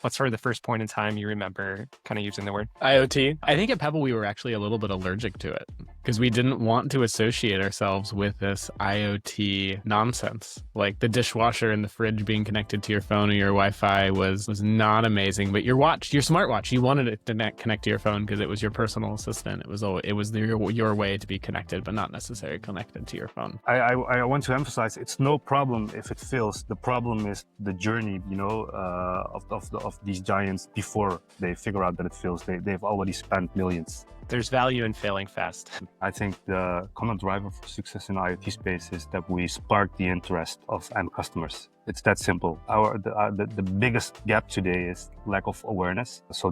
What's sort of the first point in time you remember kind of using the word? IoT. I think at Pebble, we were actually a little bit allergic to it because we didn't want to associate ourselves with this IoT nonsense. Like the dishwasher and the fridge being connected to your phone or your Wi-Fi was not amazing. But your watch, your smartwatch, you wanted it to connect to your phone because it was your personal assistant. It was your way to be connected, but not necessarily connected to your phone. I want to emphasize it's no problem if it fails. The problem is the journey, of these giants before they figure out that it fails. They've already spent millions. There's value in failing fast. I think the common driver for success in IoT space is that we spark the interest of end customers. It's that simple. The biggest gap today is lack of awareness. So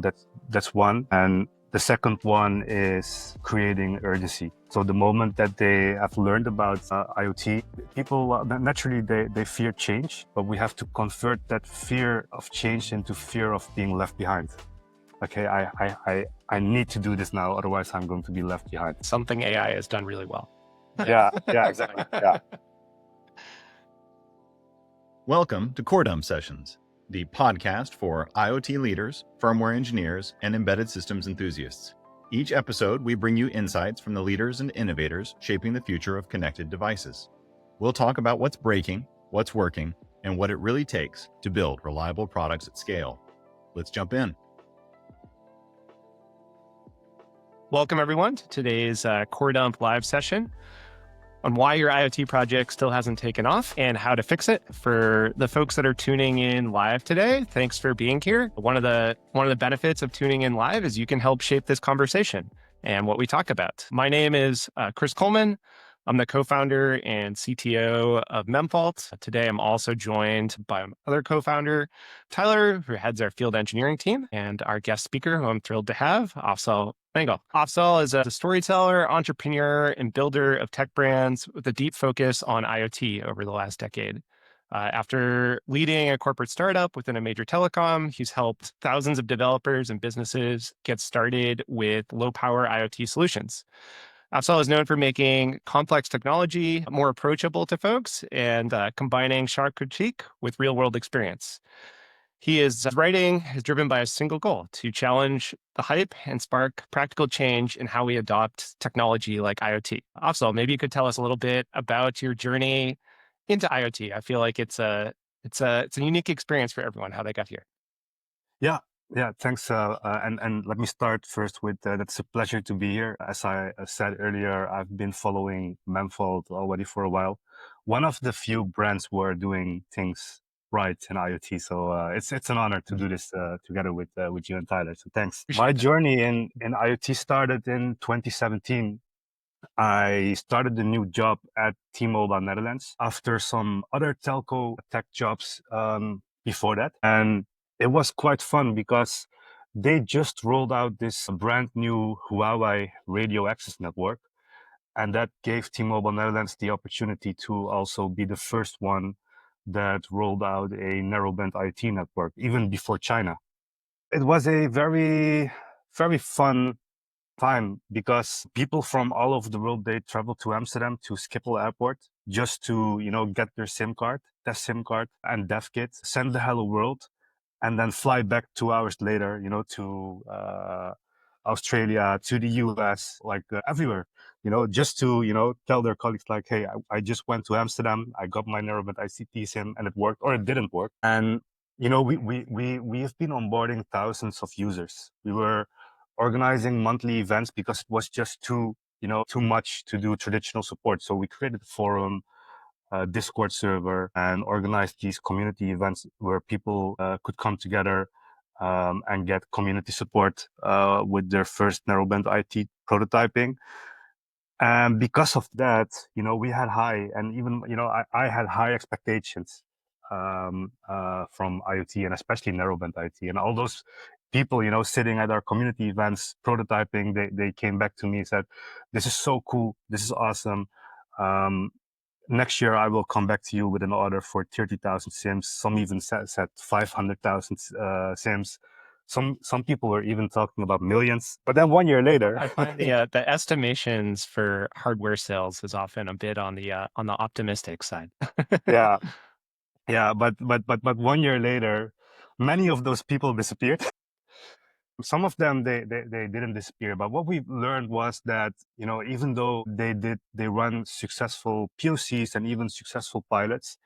that's one. And the second one is creating urgency. So the moment that they have learned about IoT, people naturally they fear change, but we have to convert that fear of change into fear of being left behind. Okay, I need to do this now, otherwise I'm going to be left behind. Something AI has done really well. Yeah, exactly. Yeah. Welcome to Coredump Sessions, the podcast for IoT leaders, firmware engineers, and embedded systems enthusiasts. Each episode, we bring you insights from the leaders and innovators shaping the future of connected devices. We'll talk about what's breaking, what's working, and what it really takes to build reliable products at scale. Let's jump in. Welcome, everyone, to today's Coredump live session on why your IoT project still hasn't taken off and how to fix it. For the folks that are tuning in live today, thanks for being here. One of the benefits of tuning in live is you can help shape this conversation and what we talk about. My name is Chris Coleman. I'm the co-founder and CTO of Memfault. Today, I'm also joined by my other co-founder, Tyler, who heads our field engineering team, and our guest speaker, who I'm thrilled to have, Afzal. Afzal is a storyteller, entrepreneur, and builder of tech brands with a deep focus on IoT over the last decade. After leading a corporate startup within a major telecom, he's helped thousands of developers and businesses get started with low-power IoT solutions. Afzal is known for making complex technology more approachable to folks and combining sharp critique with real-world experience. His writing is driven by a single goal: to challenge the hype and spark practical change in how we adopt technology like IoT. Afzal, maybe you could tell us a little bit about your journey into IoT. I feel like it's a unique experience for everyone, how they got here. Yeah, thanks. And let me start first with it's a pleasure to be here. As I said earlier, I've been following Memfault already for a while. One of the few brands who are doing things right in IoT. So it's an honor to do this together with you and Tyler. So thanks. My journey in IoT started in 2017. I started a new job at T-Mobile Netherlands after some other telco tech jobs before that. And it was quite fun because they just rolled out this brand new Huawei radio access network. And that gave T-Mobile Netherlands the opportunity to also be the first one that rolled out a narrowband IoT network, even before China. It was a very, very fun time because people from all over the world, they traveled to Amsterdam, to Schiphol Airport, just to, get their SIM card, test SIM card and dev kit, send the hello world, and then fly back 2 hours later, to Australia, to the US, everywhere, just to, tell their colleagues like, hey, I just went to Amsterdam, I got my narrowband ICT SIM and it worked, or it didn't work. And, we have been onboarding thousands of users. We were organizing monthly events because it was just too much to do traditional support. So we created a forum, Discord server, and organized these community events where people could come together and get community support with their first narrowband IT prototyping. And because of that, we had high, and even, I had high expectations from IoT, and especially narrowband IT. And all those people, sitting at our community events, prototyping, they came back to me and said, this is so cool. This is awesome. Next year, I will come back to you with an order for 30,000 SIMs. Some even said 500,000 SIMs. Some people were even talking about millions. But then 1 year later, I find the estimations for hardware sales is often a bit on the optimistic side. yeah. But 1 year later, Many of those people disappeared. Some of them they didn't disappear, but what we learned was that even though they run successful POCs and even successful pilots,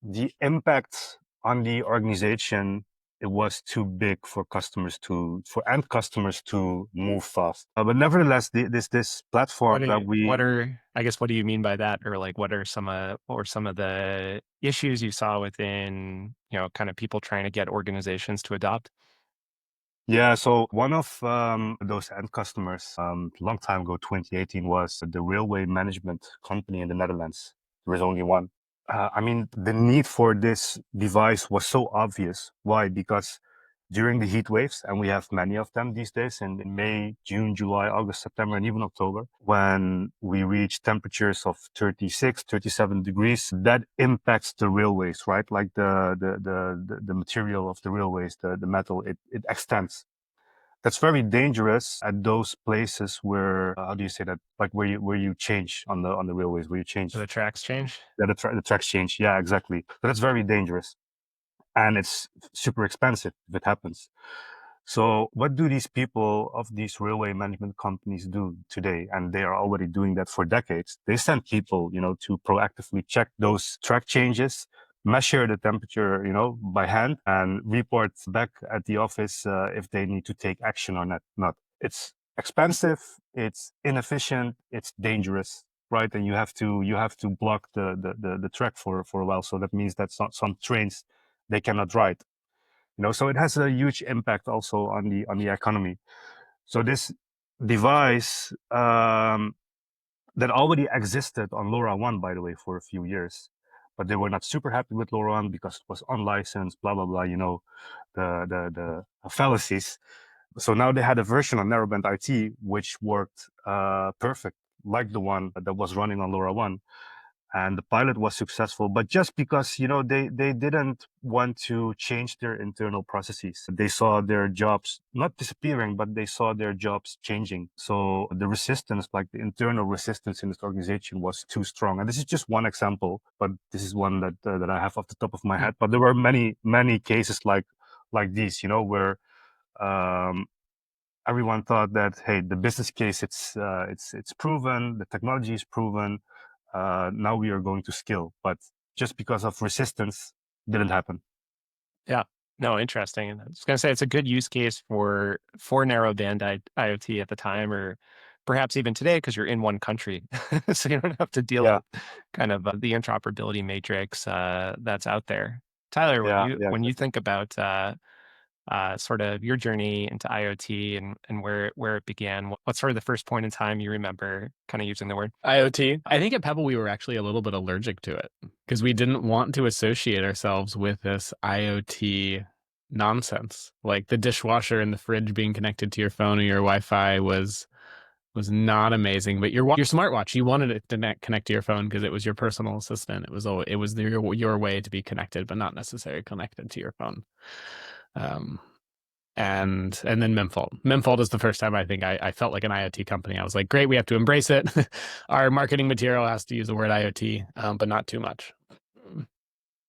the impact on the organization, it was too big for end customers to move fast. But nevertheless, this platform that what do you mean by that? Or like, what are some of the issues you saw within, kind of people trying to get organizations to adopt? Yeah, so one of those end customers, long time ago, 2018, was the railway management company in the Netherlands. There is only one. I mean, the need for this device was so obvious. Why? Because during the heat waves, and we have many of them these days in May, June, July, August, September, and even October, when we reach temperatures of 36, 37 degrees, that impacts the railways, right? Like the material of the railways, the metal, it extends. That's very dangerous at those places where, how do you say that? Like where you change on the railways, where you change. So the tracks change? Yeah, the tracks change. Yeah, exactly. So that's very dangerous. And it's super expensive if it happens. So what do these people of these railway management companies do today? And they are already doing that for decades. They send people, to proactively check those track changes, measure the temperature, by hand, and report back at the office if they need to take action or not. It's expensive, it's inefficient, it's dangerous, right? And you have to block the track for a while. So that means that some trains they cannot ride. So it has a huge impact also on the economy. So this device that already existed on LoRaWAN, by the way, for a few years, but they were not super happy with LoRaWAN because it was unlicensed, blah blah blah. The fallacies. So now they had a version on narrowband IT which worked perfect, like the one that was running on LoRaWAN. And the pilot was successful, but just because they didn't want to change their internal processes. They saw their jobs not disappearing, but they saw their jobs changing. So the resistance, like the internal resistance in this organization, was too strong. And this is just one example, but this is one that I have off the top of my head. But there were many cases like these, where everyone thought that, hey, the business case, it's proven, the technology is proven. Now we are going to scale, but just because of resistance, didn't happen. Yeah. No, interesting. And I was going to say it's a good use case for narrowband IoT at the time, or perhaps even today, because you're in one country, so you don't have to deal with kind of the interoperability matrix that's out there. Tyler, when you think about sort of your journey into IoT and where it began, what's sort of the first point in time you remember kind of using the word IoT? I think at Pebble we were actually a little bit allergic to it because we didn't want to associate ourselves with this IoT nonsense. Like the dishwasher and the fridge being connected to your phone or your Wi-Fi was not amazing, but your smartwatch, you wanted it to connect to your phone because it was your personal assistant. It was your way to be connected, but not necessarily connected to your phone. And then Memfault. Memfault is the first time I think I felt like an IoT company. I was like, great, we have to embrace it. Our marketing material has to use the word IoT, but not too much.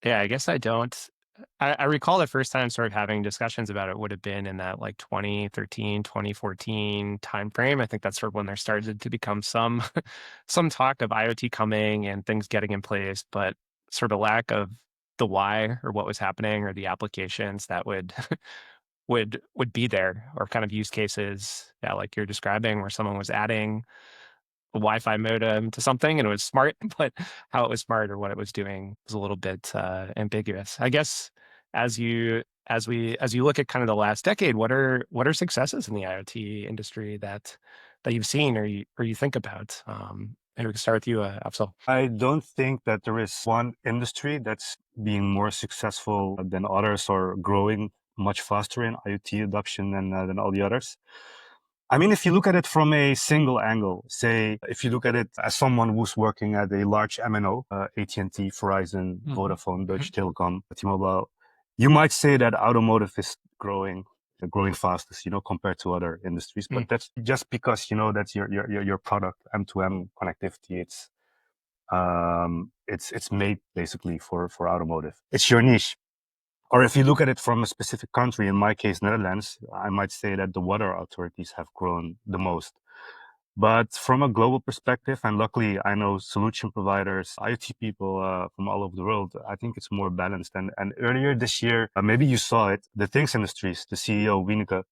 Yeah, I guess I don't. I recall the first time sort of having discussions about it would have been in that like 2013, 2014 timeframe. I think that's sort of when there started to become some talk of IoT coming and things getting in place, but sort of lack of the why or what was happening or the applications that would would be there, or kind of use cases, yeah, like you're describing, where someone was adding a Wi-Fi modem to something and it was smart, but how it was smart or what it was doing was a little bit ambiguous. I guess as you look at kind of the last decade, what are successes in the IoT industry that you've seen or you think about? Maybe we can start with you, Afzal. I don't think that there is one industry that's being more successful than others or growing much faster in IoT adoption than all the others. I mean, if you look at it from a single angle, say, if you look at it as someone who's working at a large MNO, AT&T, Verizon, Vodafone, Deutsche Telekom, T-Mobile, you might say that automotive is growing fastest, compared to other industries. But that's just because, that's your product, M2M connectivity. It's made basically for automotive. It's your niche. Or if you look at it from a specific country, in my case, Netherlands, I might say that the water authorities have grown the most. But from a global perspective, and luckily I know solution providers, IoT people from all over the world, I think it's more balanced. And earlier this year, maybe you saw it, the Things Industries, the CEO, Wieneke,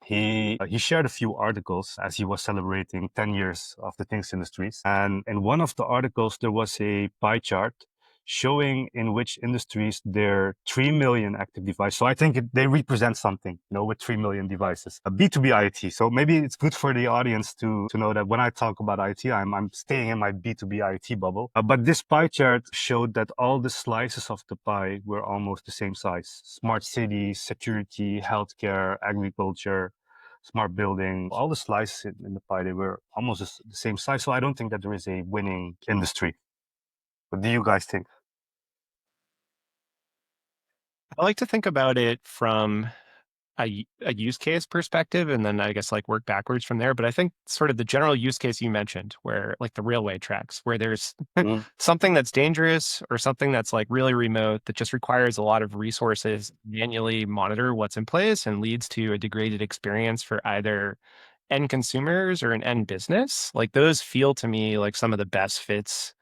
he shared a few articles as he was celebrating 10 years of the Things Industries. And in one of the articles, there was a pie chart showing in which industries there are 3 million active devices. So I think they represent something, with 3 million devices. A B2B IoT. So maybe it's good for the audience to know that when I talk about IoT, I'm staying in my B2B IoT bubble. But this pie chart showed that all the slices of the pie were almost the same size. Smart cities, security, healthcare, agriculture, smart building, all the slices in the pie, they were almost the same size. So I don't think that there is a winning industry. What do you guys think? I like to think about it from a use case perspective, and then I guess like work backwards from there. But I think sort of the general use case you mentioned, where like the railway tracks, where there's something that's dangerous or something that's like really remote that just requires a lot of resources, manually monitor what's in place and leads to a degraded experience for either end consumers or an end business. Like those feel to me like some of the best fits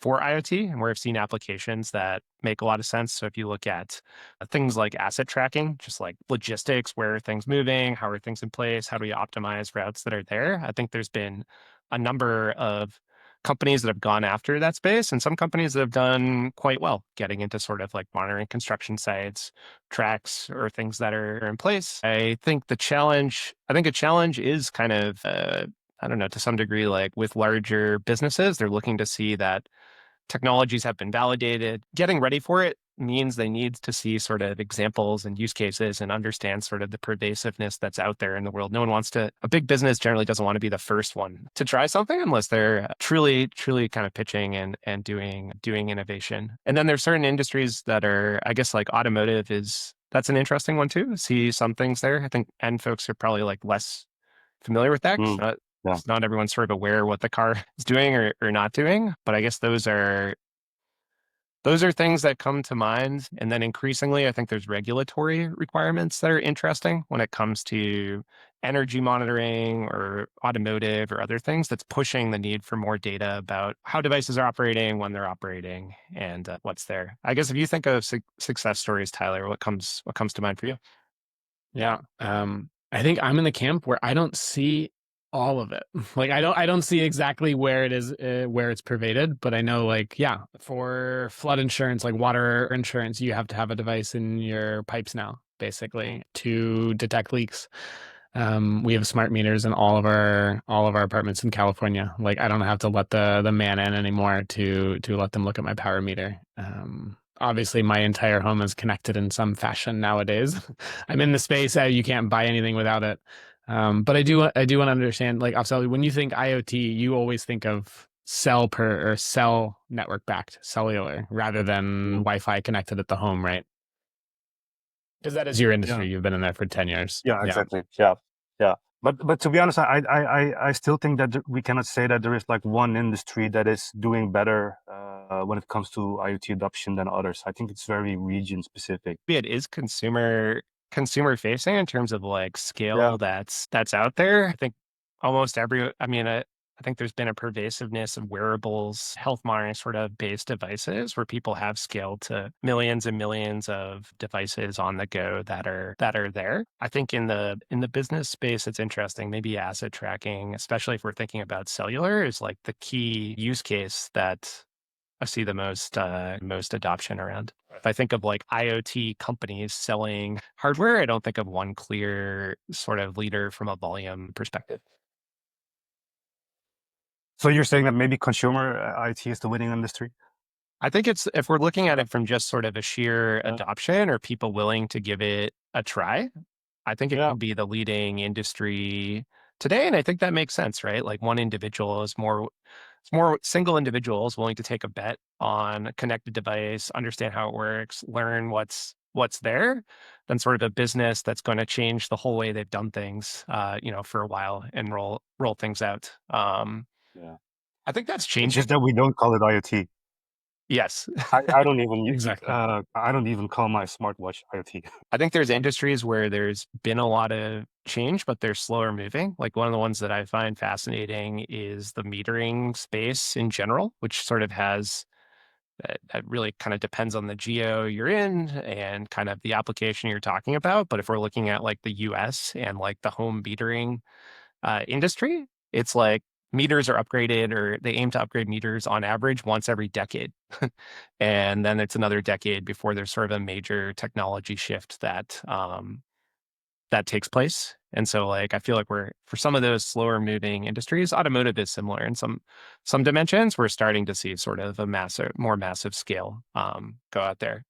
for IoT and where I've seen applications that make a lot of sense. So if you look at things like asset tracking, just like logistics, where are things moving? How are things in place? How do we optimize routes that are there? I think there's been a number of companies that have gone after that space and some companies that have done quite well getting into sort of like monitoring construction sites, tracks, or things that are in place. I think a challenge is kind of, I don't know, to some degree, like with larger businesses, they're looking to see that technologies have been validated. Getting ready for it means they need to see sort of examples and use cases and understand sort of the pervasiveness that's out there in the world. No one wants to, a big business generally doesn't want to be the first one to try something unless they're truly kind of pitching and doing innovation. And then there's certain industries that are, I guess like automotive that's an interesting one too. See some things there. I think end folks are probably like less familiar with that. Yeah. Not everyone's sort of aware what the car is doing or not doing, but I guess those are things that come to mind. And then increasingly, I think there's regulatory requirements that are interesting when it comes to energy monitoring or automotive or other things that's pushing the need for more data about how devices are operating, when they're operating, and what's there. I guess if you think of success stories, Tyler, what comes to mind for you? Yeah. I think I'm in the camp where I don't see all of it. Like I don't see exactly where it is, where it's pervaded, but I know like, yeah, for flood insurance, like water insurance, you have to have a device in your pipes now, basically, to detect leaks. We have smart meters in all of our apartments in California. Like I don't have to let the man in anymore to let them look at my power meter. Obviously, my entire home is connected in some fashion nowadays. I'm in the space you can't buy anything without it. But I do want to understand, like, Afzal, when you think IoT, you always think of cell network backed cellular rather than Wi-Fi connected at the home, right? Because that is your industry. Yeah. You've been in there for 10 years. Yeah, exactly. Yeah. But to be honest, I still think that we cannot say that there is like one industry that is doing better when it comes to IoT adoption than others. I think it's very region specific. It is consumer facing in terms of like scale Yeah. that's out there. I think almost I think there's been a pervasiveness of wearables, health monitoring sort of based devices where people have scaled to millions and millions of devices on the go that are there. I think in the business space, it's interesting. Maybe asset tracking, especially if we're thinking about cellular, is like the key use case that I see the most adoption around. If I think of like IoT companies selling hardware, I don't think of one clear sort of leader from a volume perspective. So you're saying that maybe consumer IT is the winning industry? I think it's, if we're looking at it from just sort of a sheer adoption or people willing to give it a try, I think it could be the leading industry today. And I think that makes sense, right? Like one individual is more, it's more single individuals willing to take a bet on a connected device, understand how it works, learn what's there, than sort of a business that's going to change the whole way they've done things, for a while and roll things out. Yeah. I think that's It's changing. just that we don't call it IoT. Yes. I don't even Exactly. I don't even call my smartwatch IoT. I think there's industries where there's been a lot of change, but they're slower moving. Like one of the ones that I find fascinating is the metering space in general, which sort of has that really kind of depends on the geo you're in and kind of the application you're talking about. But if we're looking at like the US and like the home metering industry, it's like meters are upgraded or they aim to upgrade meters on average once every decade. And then it's another decade before there's sort of a major technology shift that takes place. And so like I feel like we're for some of those slower moving industries, automotive is similar in some dimensions. We're starting to see sort of a more massive scale go out there.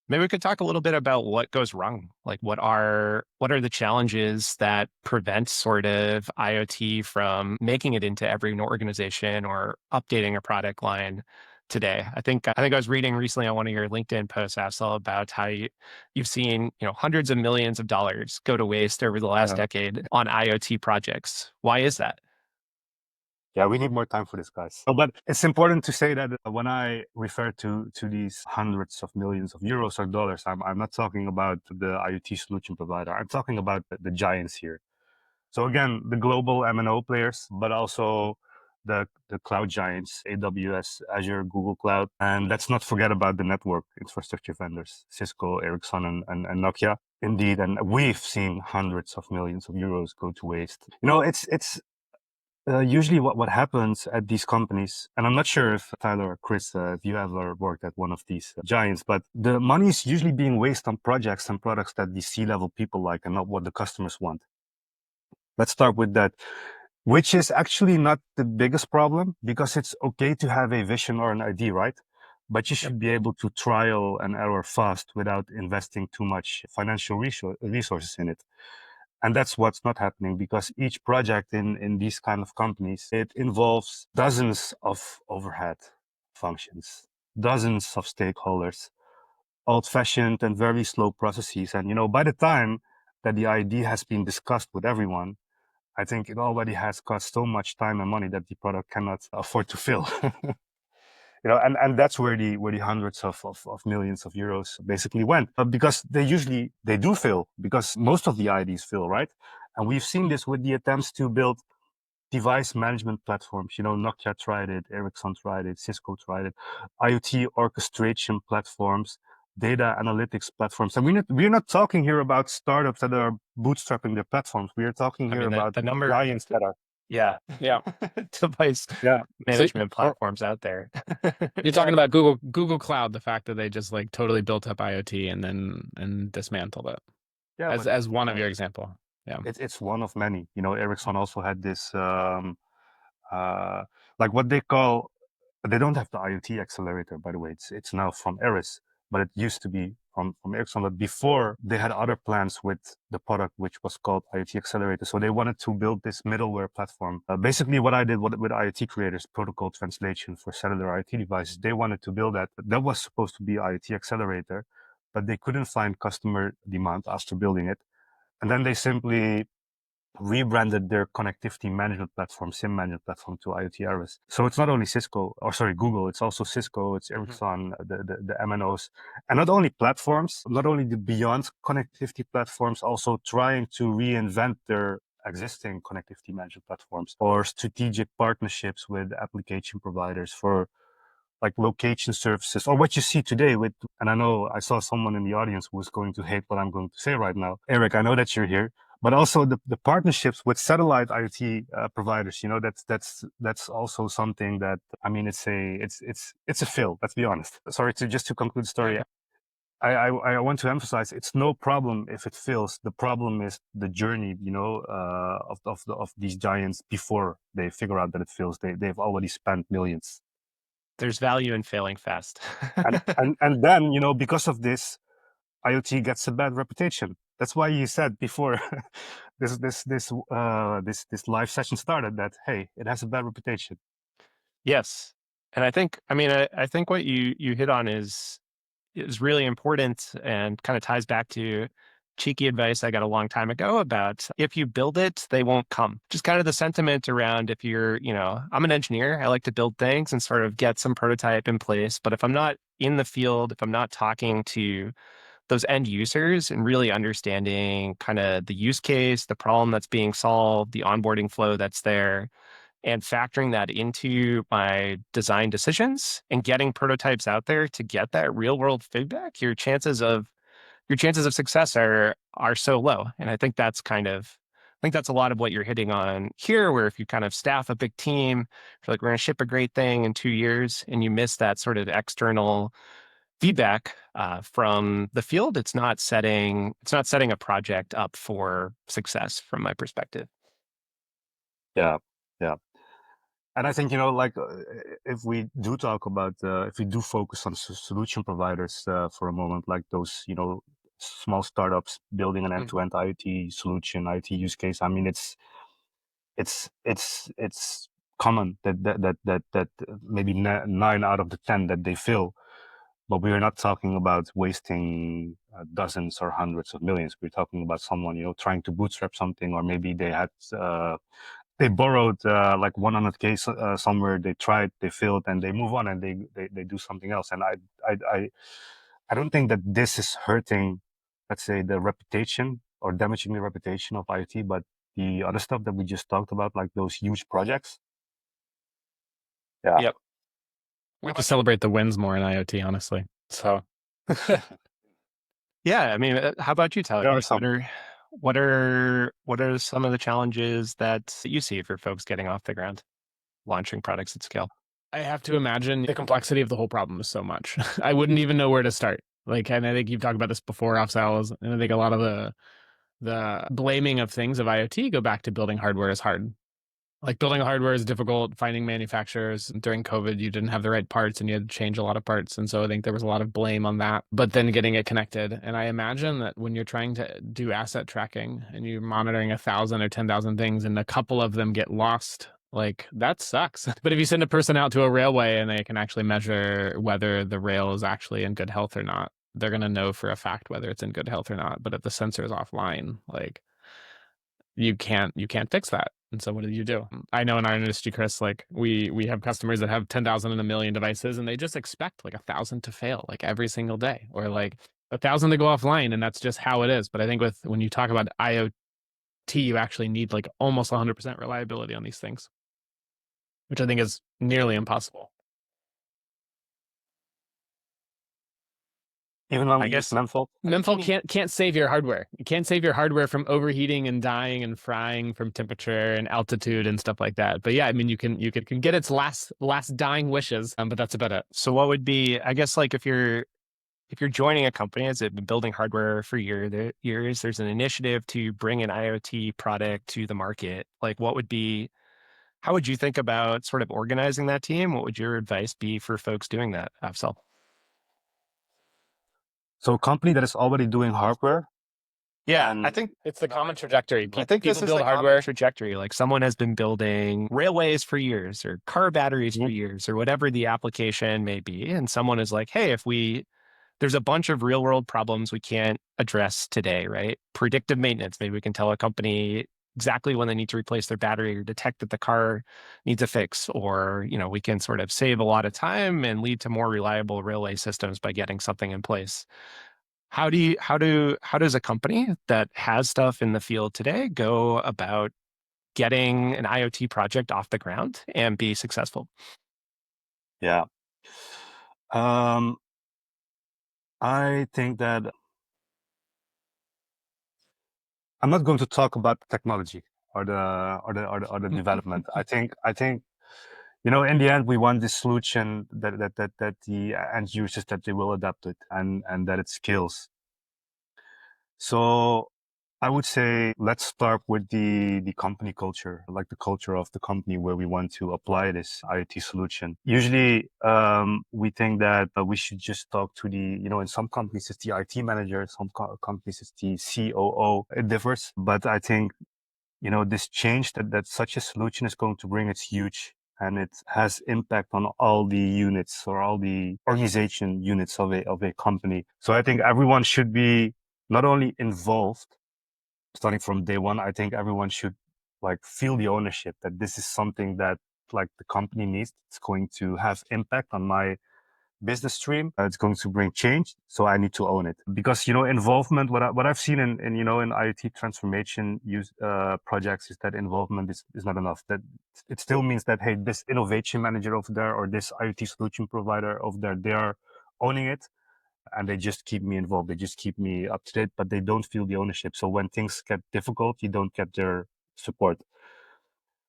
Maybe we could talk a little bit about what goes wrong. Like what are the challenges that prevent sort of IoT from making it into every organization or updating a product line today? I think I was reading recently on one of your LinkedIn posts, Afzal, about how you've seen, hundreds of millions of dollars go to waste over the last decade on IoT projects. Why is that? Yeah, we need more time for this, guys. But it's important to say that when I refer to these hundreds of millions of euros or dollars, I'm not talking about the IoT solution provider. I'm talking about the giants here. So again, the global MNO players, but also the cloud giants, AWS, Azure, Google Cloud. And let's not forget about the network infrastructure vendors, Cisco, Ericsson, and Nokia. Indeed, and we've seen hundreds of millions of euros go to waste. It's usually what happens at these companies, and I'm not sure if Tyler or Chris, if you ever worked at one of these giants, but the money is usually being wasted on projects and products that these C-level people like and not what the customers want. Let's start with that, which is actually not the biggest problem because it's okay to have a vision or an idea, right? But you should be able to trial and error fast without investing too much financial resources in it. And that's what's not happening because each project in these kind of companies, it involves dozens of overhead functions, dozens of stakeholders, old-fashioned and very slow processes. And, by the time that the idea has been discussed with everyone, I think it already has cost so much time and money that the product cannot afford to fill. And that's where the hundreds of millions of euros basically went, because they do fail because most of the IDs fail, right? And we've seen this with the attempts to build device management platforms. Nokia tried it, Ericsson tried it, Cisco tried it, IoT orchestration platforms, data analytics platforms. And we're not talking here about startups that are bootstrapping their platforms. We are talking here about The number, giants that are, yeah, device yeah. management platforms out there. You're talking about Google Cloud, the fact that they just like totally built up IoT and dismantled it. Yeah, as one of your example. Yeah. It's one of many. Ericsson also had this, like what they call, they don't have the IoT accelerator, by the way. It's now from Eris, but it used to be from Ericsson. But before they had other plans with the product, which was called IoT Accelerator. So they wanted to build this middleware platform. Basically, what I did with IoT creators, protocol translation for cellular IoT devices, they wanted to build that. That was supposed to be IoT Accelerator, but they couldn't find customer demand after building it. And then they simply rebranded their connectivity management platform, SIM management platform, to IoT Aris. So it's not only Google, it's also Cisco, it's Ericsson, the MNOs, and not only platforms, not only the beyond connectivity platforms, also trying to reinvent their existing connectivity management platforms or strategic partnerships with application providers for like location services, or what you see today with, and I know I saw someone in the audience who was going to hate what I'm going to say right now. Eric, I know that you're here, but also the partnerships with satellite IoT providers, that's also something that, I mean, it's a fill, let's be honest. Sorry, to conclude the story. Yeah. I want to emphasize it's no problem if it fails. The problem is the journey, of these giants before they figure out that it fails. They've already spent millions. There's value in failing fast. and then, because of this, IoT gets a bad reputation. That's why you said before this live session started that, hey, it has a bad reputation. Yes. And I think what you hit on is really important and kind of ties back to cheeky advice I got a long time ago about if you build it, they won't come. Just kind of the sentiment around if you're, I'm an engineer, I like to build things and sort of get some prototype in place. But if I'm not in the field, if I'm not talking to those end users and really understanding kind of the use case, the problem that's being solved, the onboarding flow that's there, and factoring that into my design decisions and getting prototypes out there to get that real world feedback, your chances of success are so low. And I think that's a lot of what you're hitting on here, where if you kind of staff a big team, you're like, we're going to ship a great thing in 2 years, and you miss that sort of external feedback from the field, it's not setting a project up for success from my perspective. Yeah. And I think, if we do talk about, if we do focus on solution providers for a moment, like those, small startups building an end-to-end IoT solution, IoT use case. I mean, it's common that maybe 9 out of the 10 that they fail, but we are not talking about wasting dozens or hundreds of millions. We're talking about someone, trying to bootstrap something, or maybe they had, they borrowed like 100K somewhere. They tried, they failed, and they move on and they do something else. And I don't think that this is hurting, let's say, the reputation or damaging the reputation of IoT, but the other stuff that we just talked about, like those huge projects. Yeah. Yep. We have to celebrate the wins more in IoT, honestly. So, yeah. I mean, how about you, Tyler? What are some of the challenges that you see for folks getting off the ground, launching products at scale? I have to imagine the complexity of the whole problem is so much. I wouldn't even know where to start. And I think you've talked about this before, Afzal, and I think a lot of the blaming of things of IoT go back to building hardware is hard. Like building hardware is difficult, finding manufacturers. During COVID, you didn't have the right parts and you had to change a lot of parts. And so I think there was a lot of blame on that, but then getting it connected. And I imagine that when you're trying to do asset tracking and you're monitoring 1,000 or 10,000 things and a couple of them get lost, like that sucks. But if you send a person out to a railway and they can actually measure whether the rail is actually in good health or not, they're going to know for a fact whether it's in good health or not. But if the sensor is offline, like you can't fix that. And so what do? I know in our industry, Chris, like we have customers that have 10,000 and 1 million devices and they just expect like 1,000 to fail like every single day, or like 1,000 to go offline. And that's just how it is. But I think when you talk about IoT, you actually need like almost 100% reliability on these things, which I think is nearly impossible. Even when I guess Memfault can't save your hardware. You can't save your hardware from overheating and dying and frying from temperature and altitude and stuff like that. But yeah, I mean, you can get its last dying wishes, but that's about it. So what would be, I guess, like if you're joining a company that's been building hardware for years, there's an initiative to bring an IoT product to the market. Like, how would you think about sort of organizing that team? What would your advice be for folks doing that, Afzal? So a company that is already doing hardware. Yeah, I think it's the common trajectory. I think this is the hardware trajectory. Like someone has been building railways for years or car batteries for years or whatever the application may be. And someone is like, hey, there's a bunch of real world problems we can't address today, right? Predictive maintenance. Maybe we can tell a company exactly when they need to replace their battery or detect that the car needs a fix, or, we can sort of save a lot of time and lead to more reliable railway systems by getting something in place. How does a company that has stuff in the field today go about getting an IoT project off the ground and be successful? Yeah. I think that I'm not going to talk about technology or the development. I think in the end we want this solution that the end users, that they will adapt it and that it scales. So I would say let's start with the company culture, like the culture of the company where we want to apply this IoT solution. Usually, we think that we should just talk to in some companies it's the IT manager, some companies it's the COO. It differs, but I think, this change that such a solution is going to bring, it's huge. And it has impact on all the units or all the organization units of a company. So I think everyone should be not only involved, starting from day one, I think everyone should like feel the ownership that this is something that like the company needs. It's going to have impact on my business stream. It's going to bring change. So I need to own it because, involvement, what I've seen in IoT transformation projects is that involvement is not enough. That it still means that, hey, this innovation manager over there or this IoT solution provider over there, they are owning it and they just keep me involved. They just keep me up to date, but they don't feel the ownership. So when things get difficult, you don't get their support.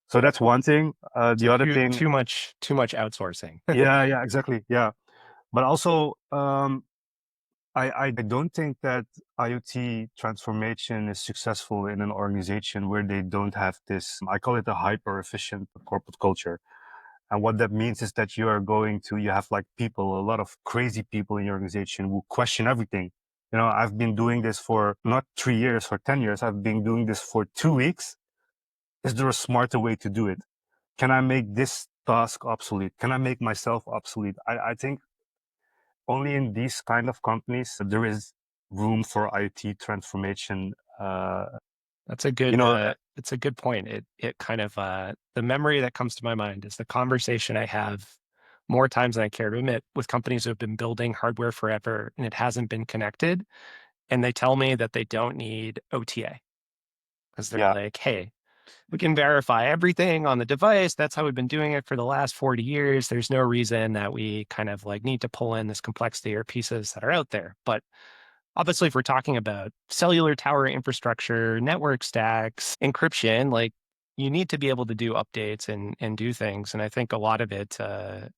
So that's one thing. The other thing, too much outsourcing. yeah, exactly. Yeah. But also, I don't think that IoT transformation is successful in an organization where they don't have this, I call it a hyper efficient corporate culture. And what that means is that you have like people, a lot of crazy people in your organization who question everything. I've been doing this for not 3 years, for 10 years. I've been doing this for 2 weeks. Is there a smarter way to do it? Can I make this task obsolete? Can I make myself obsolete? I think only in these kind of companies there is room for IoT transformation. That's a good, it's a good point. It kind of, the memory that comes to my mind is the conversation I have more times than I care to admit with companies who have been building hardware forever and it hasn't been connected. And they tell me that they don't need OTA because they're like, hey, we can verify everything on the device. That's how we've been doing it for the last 40 years. There's no reason that we kind of like need to pull in this complexity or pieces that are out there. But obviously, if we're talking about cellular tower infrastructure, network stacks, encryption, like you need to be able to do updates and do things. And I think a lot of it, a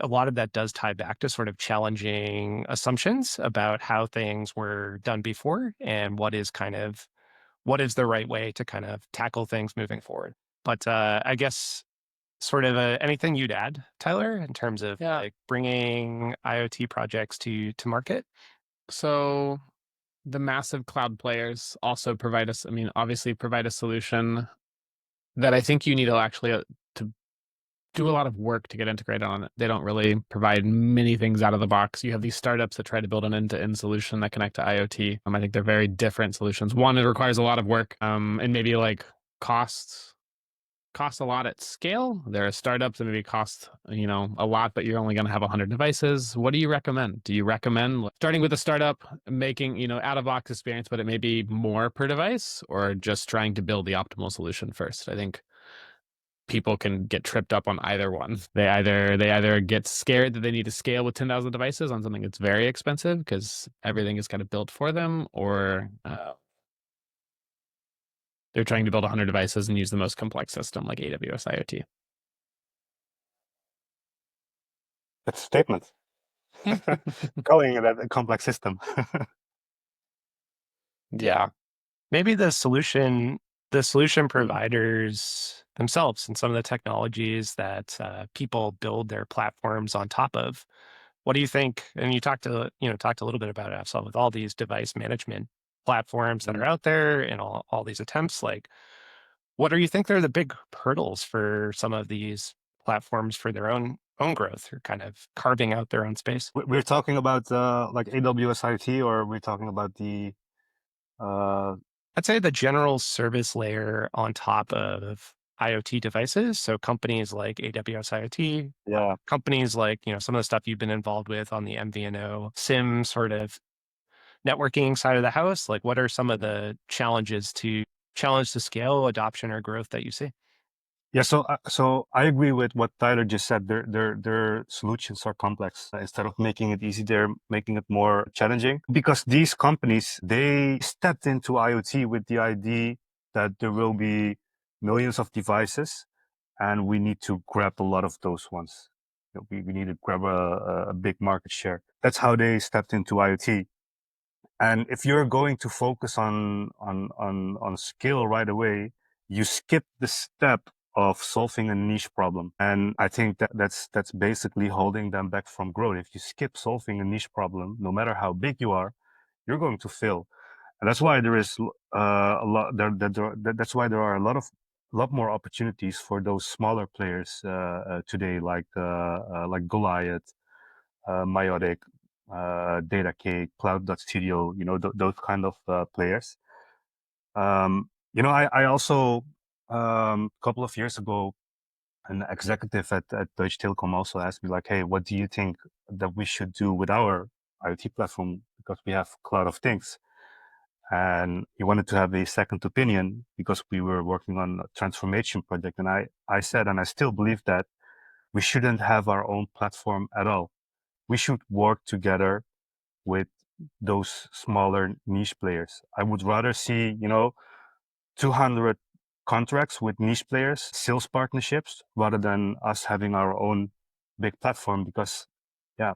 lot of that does tie back to sort of challenging assumptions about how things were done before and what is the right way to kind of tackle things moving forward. But I guess sort of anything you'd add, Tyler, in terms of like bringing IoT projects to market? So the massive cloud players also provide us, obviously provide a solution that I think you need to actually to do a lot of work to get integrated on it. They don't really provide many things out of the box. You have these startups that try to build an end-to-end solution that connect to IoT. I think they're very different solutions. One, it requires a lot of work, and maybe like costs a lot at scale. There are startups that maybe cost, a lot, but you're only going to have 100 devices. What do you recommend? Do you recommend starting with a startup, making, out of box experience, but it may be more per device, or just trying to build the optimal solution first? I think people can get tripped up on either one. They either get scared that they need to scale with 10,000 devices on something that's very expensive because everything is kind of built for them, or they're trying to build 100 devices and use the most complex system like AWS IoT. That's a statement. Calling it a complex system. Yeah. Maybe the solution providers themselves and some of the technologies that people build their platforms on top of. What do you think? And you talked a little bit about it, Afzal, with all these device management platforms that are out there and all these attempts. Like, what do you think are the big hurdles for some of these platforms for their own growth or kind of carving out their own space? We're talking about like AWS IoT, or we're talking about the I'd say the general service layer on top of IoT devices. So companies like AWS IoT, companies like, some of the stuff you've been involved with on the MVNO, SIM sort of networking side of the house. Like, what are some of the challenges to scale, adoption, or growth that you see? Yeah, so I agree with what Tyler just said. Their solutions are complex. Instead of making it easy, they're making it more challenging because these companies, they stepped into IoT with the idea that there will be millions of devices and we need to grab a lot of those ones. We need to grab a big market share. That's how they stepped into IoT. And if you're going to focus on scale right away, you skip the step of solving a niche problem. And I think that's basically holding them back from growth. If you skip solving a niche problem, no matter how big you are, you're going to fail. And that's why there is a lot. That's why there are a lot more opportunities for those smaller players today, like Goliath, Myotic. Data Cake, Cloud.studio, those kind of players. I also, a couple of years ago, an executive at Deutsche Telekom also asked me like, hey, what do you think that we should do with our IoT platform? Because we have Cloud of Things. And he wanted to have a second opinion because we were working on a transformation project. And I said, and I still believe that we shouldn't have our own platform at all. We should work together with those smaller niche players. I would rather see, 200 contracts with niche players, sales partnerships, rather than us having our own big platform because, yeah,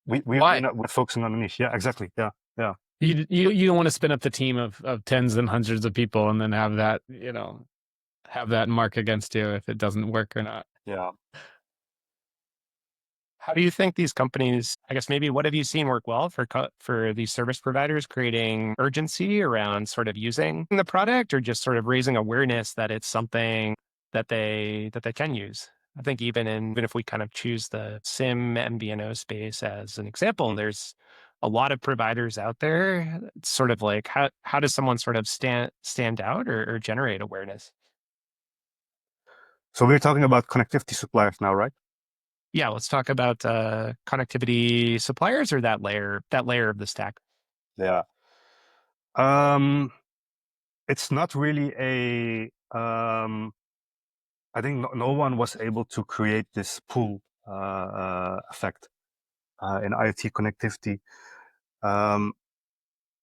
we're focusing on the niche. Yeah, exactly. Yeah. Yeah. You don't want to spin up the team of tens and hundreds of people and then have that, have that mark against you if it doesn't work or not. Yeah. How do you think these companies, I guess maybe what have you seen work well for these service providers creating urgency around sort of using the product or just sort of raising awareness that it's something that they can use? I think even if we kind of choose the SIM MVNO space as an example, there's a lot of providers out there. It's sort of like how does someone sort of stand out or generate awareness? So we're talking about connectivity suppliers now, right? Yeah, let's talk about connectivity suppliers or that layer of the stack. Yeah. It's not really I think no one was able to create this pull effect in IoT connectivity.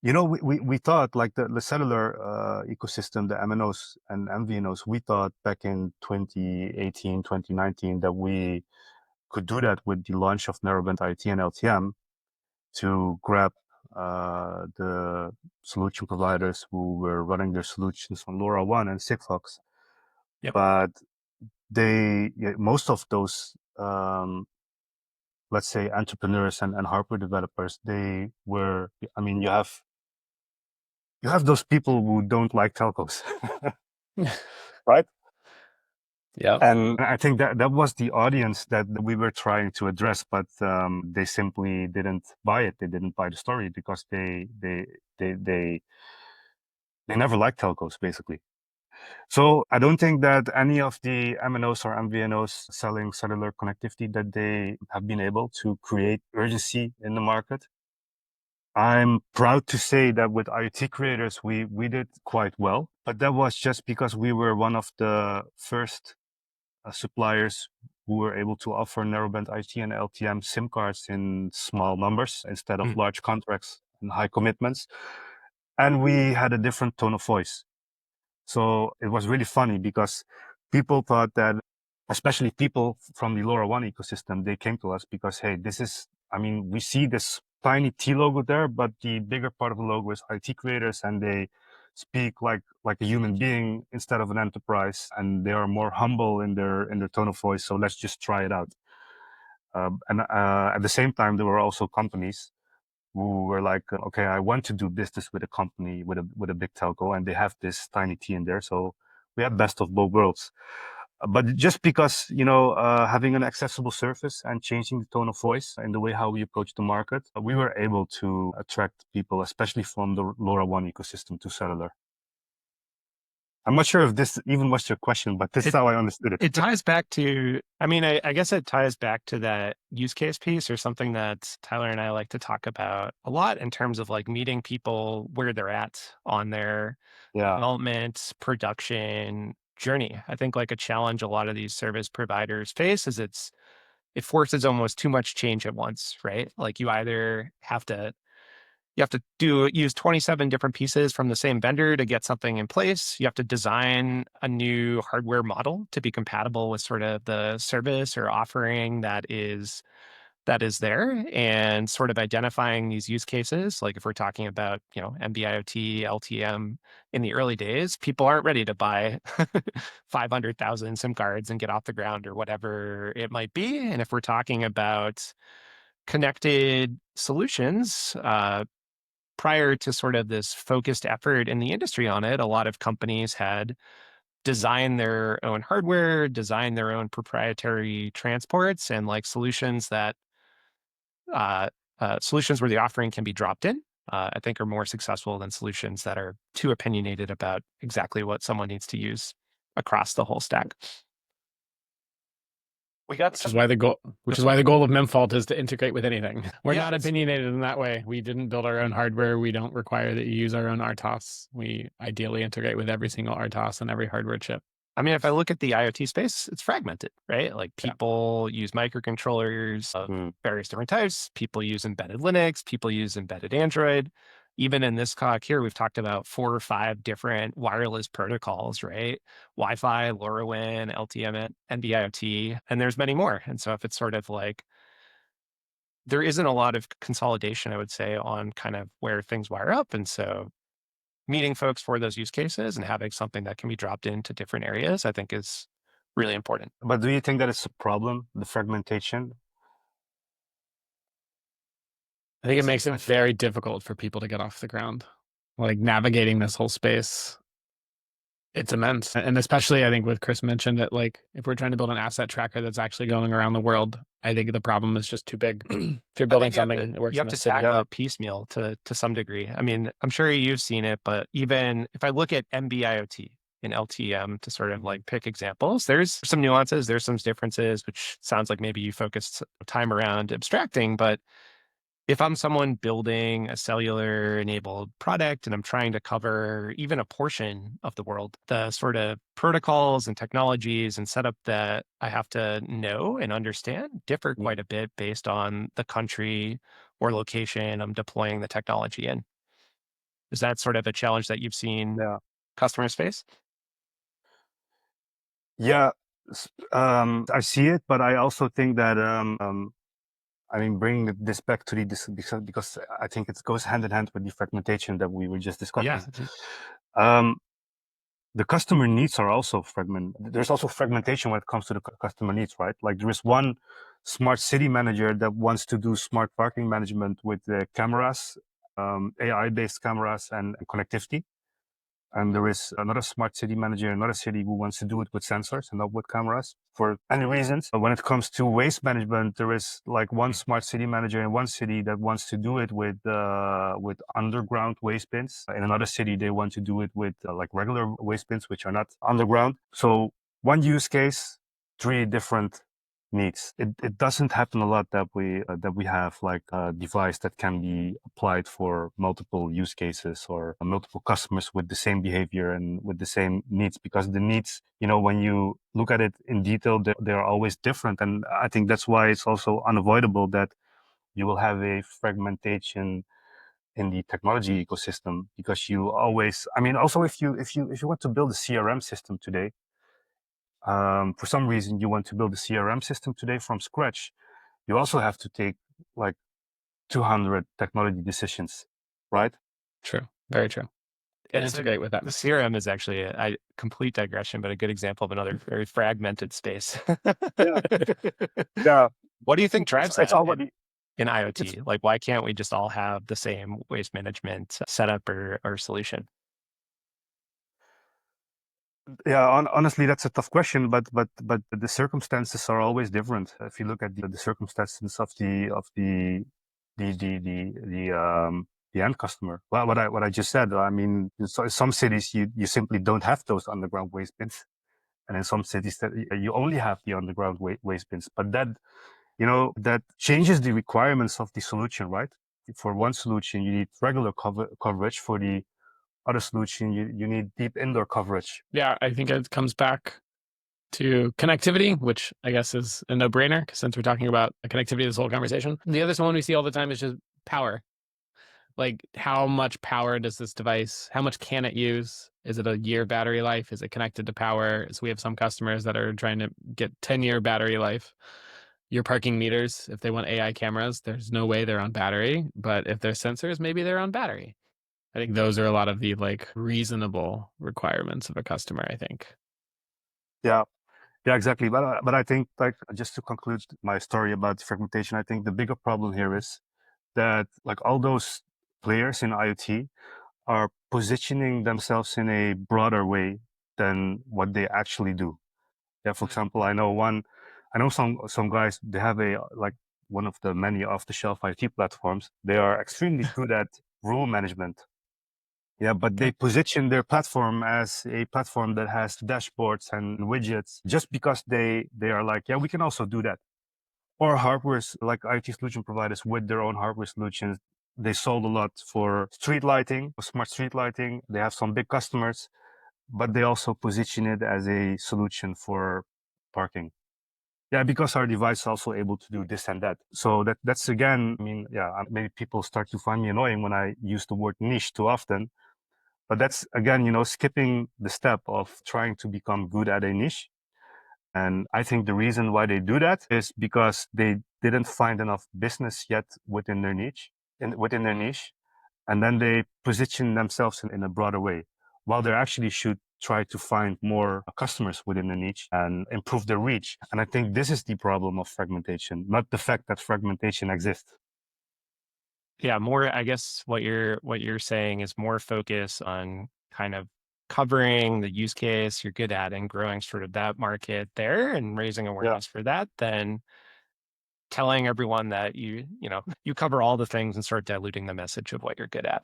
We thought like the cellular ecosystem, the MNOs and MVNOs, we thought back in 2018, 2019 that we could do that with the launch of narrowband IoT and LTM to grab the solution providers who were running their solutions on LoRaWAN and Sigfox. Yep. But most of those, let's say, entrepreneurs and hardware developers, you have those people who don't like telcos, right? Yeah. And I think that was the audience that we were trying to address, but they simply didn't buy it. They didn't buy the story because they never liked telcos, basically. So I don't think that any of the MNOs or MVNOs selling cellular connectivity that they have been able to create urgency in the market. I'm proud to say that with IoT creators, we did quite well, but that was just because we were one of the first suppliers who were able to offer narrowband IoT and LTM SIM cards in small numbers instead of large contracts and high commitments. And we had a different tone of voice. So it was really funny because people thought that, especially people from the LoRaWAN ecosystem, they came to us because, hey, we see this tiny T logo there, but the bigger part of the logo is IT creators and they speak like a human being instead of an enterprise, and they are more humble in their tone of voice. So let's just try it out. And at the same time, there were also companies who were like, okay, I want to do business with a company with a big telco, and they have this tiny T in there. So we have best of both worlds. But just because having an accessible surface and changing the tone of voice and the way how we approach the market, we were able to attract people, especially from the LoRaWAN ecosystem, to cellular. I'm not sure if this even was your question, but this is how I understood it. It ties back to, I guess it ties back to that use case piece or something that Tyler and I like to talk about a lot in terms of like meeting people where they're at on their development, production journey. I think like a challenge a lot of these service providers face is it forces almost too much change at once, right? Like you either have to use 27 different pieces from the same vendor to get something in place. You have to design a new hardware model to be compatible with sort of the service or offering that is there, and sort of identifying these use cases. Like if we're talking about, NB-IoT, LTM in the early days, people aren't ready to buy 500,000 SIM cards and get off the ground or whatever it might be. And if we're talking about connected solutions, prior to sort of this focused effort in the industry on it, a lot of companies had designed their own hardware, designed their own proprietary transports, and like solutions that solutions where the offering can be dropped in, I think are more successful than solutions that are too opinionated about exactly what someone needs to use across the whole stack. We got Which is why the goal of Memfault is to integrate with anything. We're not opinionated in that way. We didn't build our own hardware. We don't require that you use our own RTOS. We ideally integrate with every single RTOS and every hardware chip. I mean, if I look at the IoT space, it's fragmented, right? Like people use microcontrollers of various different types. People use embedded Linux. People use embedded Android. Even in this talk here, we've talked about 4 or 5 different wireless protocols, right? Wi-Fi, LoRaWAN, LTE, NB-IoT, and there's many more. And so if it's sort of like, there isn't a lot of consolidation, I would say, on kind of where things wire up. And so meeting folks for those use cases and having something that can be dropped into different areas, I think is really important. But do you think that it's a problem, the fragmentation? I think it makes it very difficult for people to get off the ground. Like navigating this whole space, it's immense. And especially I think what Chris mentioned that like if we're trying to build an asset tracker that's actually going around the world, I think the problem is just too big. If you're building something that works you have to tackle it piecemeal to some degree. I mean, I'm sure you've seen it, but even if I look at NB-IoT and LTM to sort of like pick examples, there's some nuances, there's some differences, which sounds like maybe you focused time around abstracting, but if I'm someone building a cellular enabled product and I'm trying to cover even a portion of the world, the sort of protocols and technologies and setup that I have to know and understand differ quite a bit based on the country or location I'm deploying the technology in. Is that sort of a challenge that you've seen customers face? Yeah, I see it, but I also think that I mean, bringing this back to because I think it goes hand in hand with the fragmentation that we were just discussing. Yeah. The customer needs are also fragmented. There's also fragmentation when it comes to the customer needs, right? Like there is one smart city manager that wants to do smart parking management with the cameras, AI-based cameras and connectivity. And there is another smart city manager in another city who wants to do it with sensors and not with cameras for any reasons. But when it comes to waste management, there is like one smart city manager in one city that wants to do it with underground waste bins. In another city, they want to do it with like regular waste bins, which are not underground. So one use case, 3 different needs. It doesn't happen a lot that we have like a device that can be applied for multiple use cases or multiple customers with the same behavior and with the same needs, because the needs, when you look at it in detail, they're always different. And I think that's why it's also unavoidable that you will have a fragmentation in the technology ecosystem, because you always, I mean, also if you want to build a CRM system today, for some reason you want to build a CRM system today from scratch, you also have to take like 200 technology decisions, right? True. Very true. And integrate with that. The CRM is actually a complete digression, but a good example of another very fragmented space. Yeah. What do you think drives that in IoT? It's, like, why can't we just all have the same waste management setup or solution? Yeah, honestly, that's a tough question, but the circumstances are always different. If you look at the circumstances of the end customer, well, what I just said, I mean, in some cities you simply don't have those underground waste bins, and in some cities that you only have the underground waste bins. But that that changes the requirements of the solution, right? For one solution, you need regular coverage. For the other solution, you need deep indoor coverage. Yeah, I think it comes back to connectivity, which I guess is a no-brainer since we're talking about the connectivity of this whole conversation. The other one we see all the time is just power. Like, how much power does this device, how much can it use? Is it a year battery life? Is it connected to power? So we have some customers that are trying to get 10-year battery life. Your parking meters, if they want AI cameras, there's no way they're on battery. But if they're sensors, maybe they're on battery. I think those are a lot of the like reasonable requirements of a customer, I think. Yeah, exactly. But I think, like, just to conclude my story about fragmentation, I think the bigger problem here is that like all those players in IoT are positioning themselves in a broader way than what they actually do. Yeah, for example, I know some guys, they have a like one of the many off-the-shelf IoT platforms, they are extremely good at rule management. Yeah, but they position their platform as a platform that has dashboards and widgets just because they are like, yeah, we can also do that. Or hardwares, like IoT solution providers with their own hardware solutions. They sold a lot for street lighting, smart street lighting. They have some big customers, but they also position it as a solution for parking. Yeah, because our device is also able to do this and that. So that's again, I mean, yeah, maybe people start to find me annoying when I use the word niche too often. But that's again, skipping the step of trying to become good at a niche. And I think the reason why they do that is because they didn't find enough business yet within their niche, and then they position themselves in a broader way, while they actually should try to find more customers within the niche and improve their reach. And I think this is the problem of fragmentation, not the fact that fragmentation exists. Yeah, more, I guess what you're saying is more focus on kind of covering the use case you're good at and growing sort of that market there and raising awareness for that than telling everyone that you cover all the things and start diluting the message of what you're good at.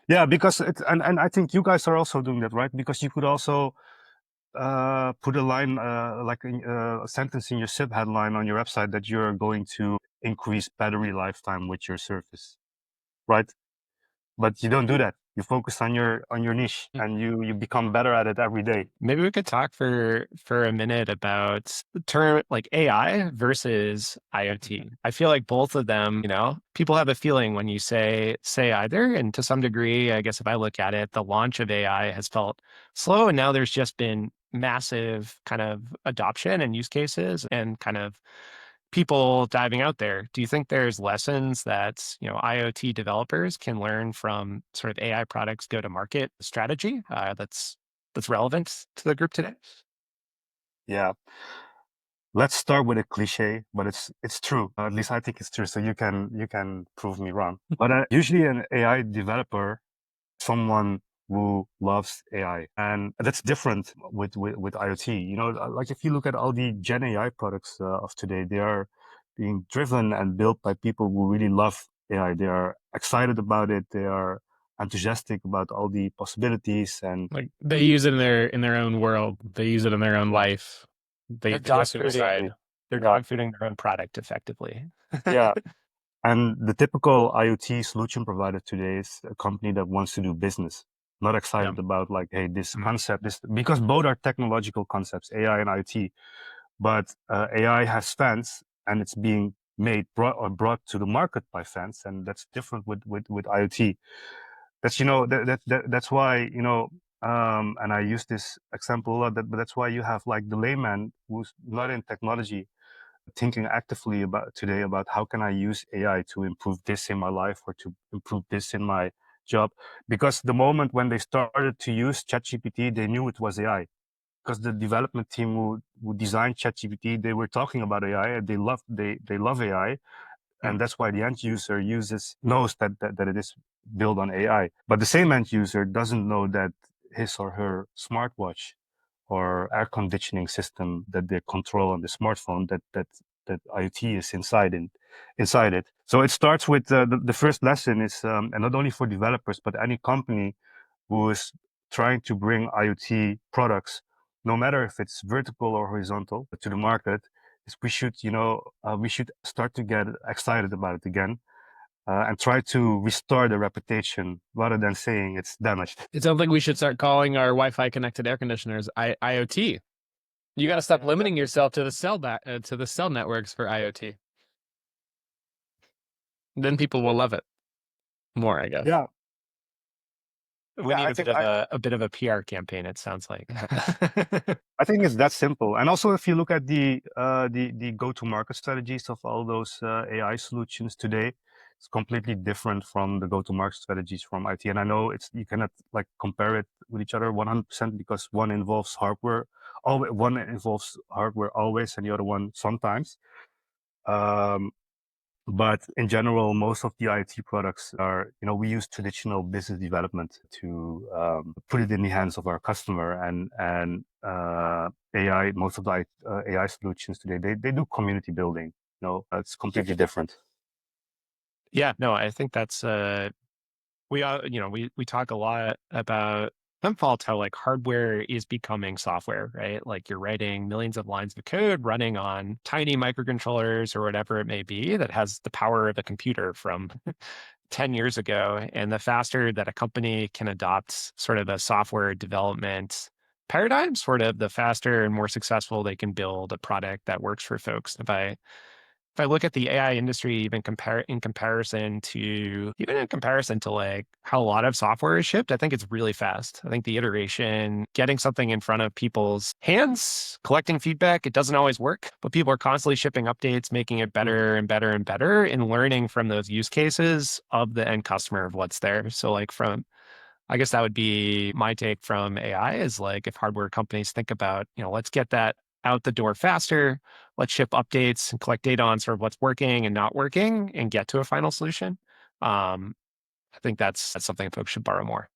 Yeah, because and I think you guys are also doing that, right? Because you could also put a line, like a sentence in your SIP headline on your website that you're going to increase battery lifetime with your service, right? But you don't do that. You focus on your niche, and you become better at it every day. Maybe we could talk for a minute about the term like AI versus IoT. I feel like both of them, people have a feeling when you say either, and to some degree, I guess if I look at it, the launch of AI has felt slow, and now there's just been massive kind of adoption and use cases and kind of people diving out there. Do you think there's lessons that, IoT developers can learn from sort of AI products go-to-market strategy that's relevant to the group today? Yeah. Let's start with a cliche, but it's true. At least I think it's true. So you can prove me wrong. But usually an AI developer, someone who loves AI, and that's different with IoT. Like if you look at all the Gen AI products of today, they are being driven and built by people who really love AI. They are excited about it. They are enthusiastic about all the possibilities, and like they use it in their own world. They use it in their own life. They're dogfooding their own product effectively. Yeah. And the typical IoT solution provider today is a company that wants to do business, not excited about like, hey, this concept, because both are technological concepts, AI and IoT. But AI has fans, and it's being brought to the market by fans, and that's different with IoT. That's that's why and I use this example a lot. But that's why you have like the layman who's not in technology, thinking actively about how can I use AI to improve this in my life or to improve this in my job. Because the moment when they started to use ChatGPT, they knew it was AI. Because the development team who designed ChatGPT, they were talking about AI, and they love AI. And that's why the end user knows that it is built on AI. But the same end user doesn't know that his or her smartwatch or air conditioning system that they control on the smartphone, that IoT is inside it. So it starts with the first lesson is, and not only for developers, but any company who is trying to bring IoT products, no matter if it's vertical or horizontal, to the market, is we should start to get excited about it again. And try to restore the reputation rather than saying it's damaged. It sounds like we should start calling our Wi-Fi connected air conditioners IoT. You got to stop limiting yourself to the cell networks for IoT. Then people will love it more, I guess. Yeah. We need a bit of a PR campaign, it sounds like. I think it's that simple. And also, if you look at the go-to-market strategies of all those AI solutions today, it's completely different from the go-to-market strategies from IT. And I know you cannot like compare it with each other 100% because one involves hardware always, and the other one sometimes. But in general, most of the IoT products are, we use traditional business development to put it in the hands of our customer, and AI. Most of the AI solutions today, they do community building. It's completely different. Yeah, no, I think that's we talk a lot about Memfault, how like hardware is becoming software, right? Like you're writing millions of lines of code running on tiny microcontrollers or whatever it may be that has the power of a computer from 10 years ago. And the faster that a company can adopt sort of a software development paradigm, sort of the faster and more successful they can build a product that works for folks. If I look at the AI industry, in comparison to like how a lot of software is shipped, I think it's really fast. I think the iteration, getting something in front of people's hands, collecting feedback, it doesn't always work, but people are constantly shipping updates, making it better and better and better, and learning from those use cases of the end customer of what's there. So like I guess that would be my take from AI is like if hardware companies think about, let's get that out the door faster, let's ship updates and collect data on sort of what's working and not working and get to a final solution. I think that's something folks should borrow more.